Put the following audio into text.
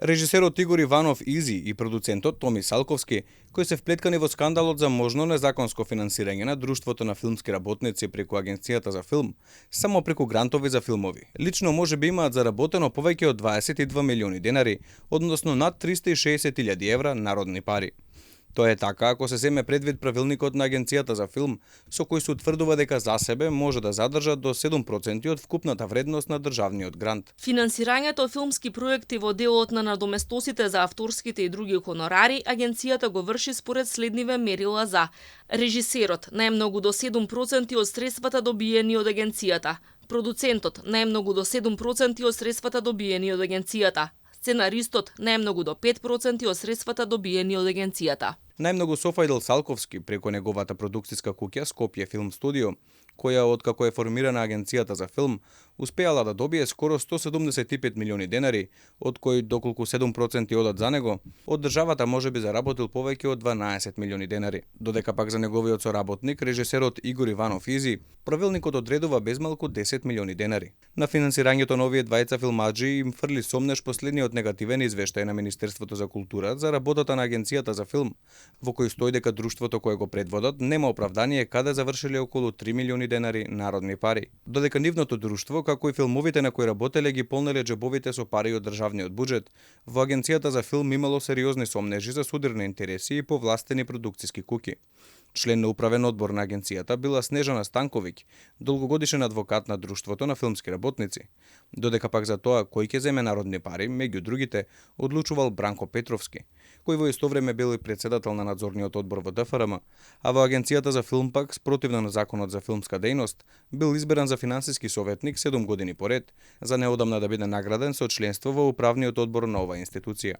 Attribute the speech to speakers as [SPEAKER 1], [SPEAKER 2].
[SPEAKER 1] Режисерот Игор Иванов Изи и продуцентот Томи Салковски, кои се вплеткани во скандалот за можно незаконско финансирање на Друштвото на филмски работници преку Агенцијата за филм, само преку грантови за филмови. Лично може би имаат заработено повеќе од 22 милиони денари, односно над 360.000 евра народни пари. Тоа е така ако се земе предвид правилникот на Агенцијата за филм, со кој се утврдува дека за себе може да задржат до 7% од вкупната вредност на државниот грант.
[SPEAKER 2] Финансирањето филмски проекти во делот на надоместосите за авторските и други хонорари, агенцијата го врши според следниве мерила за режисерот најмногу до 7% од средствата добиени од агенцијата, продуцентот најмногу до 7% од средствата добиени од агенцијата, сценаристот најмногу до 5% од средствата добиени од агенцијата.
[SPEAKER 1] Најмногу Софајдел Салковски преку неговата продукциска куќа Скопје Филм Студио, која откако е формирана Агенцијата за филм, успеала да добие скоро 175 милиони денари, од кои доколку 7% одат за него, од државата може би заработил повеќе од 12 милиони денари. Додека пак за неговиот соработник, режисерот Игор Иванов Изи, правилникот одредува безмалку 10 милиони денари. На финансирањето на овие двајца филмаџи им фрли сомнеш последниот негативен извештај на Министерството за култура за работата на Агенцијата за филм, во кој стои дека друштвото кое го предводат нема оправдание каде завршиле околу 3 милиони денари народни пари. Додека нивното друштво, како и филмовите на кои работеле, ги полнеле џебовите со пари од државниот буџет, во Агенцијата за филм имало сериозни сомнежи за судирни интереси и повластени продукциски куќи. Член на управен одбор на агенцијата била Снежана Станковиќ, долгогодишен адвокат на Друштвото на филмски работници. Додека пак за тоа кој ќе земе народни пари, меѓу другите, одлучувал Бранко Петровски, кој во исто време бил и председател на надзорниот одбор во ДФРМ, а во Агенцијата за филм пак, спротивно на законот за филмска дејност, бил изберан за финансиски советник 7 години поред, за неодамна да биде награден со членство во управниот одбор на оваа институција.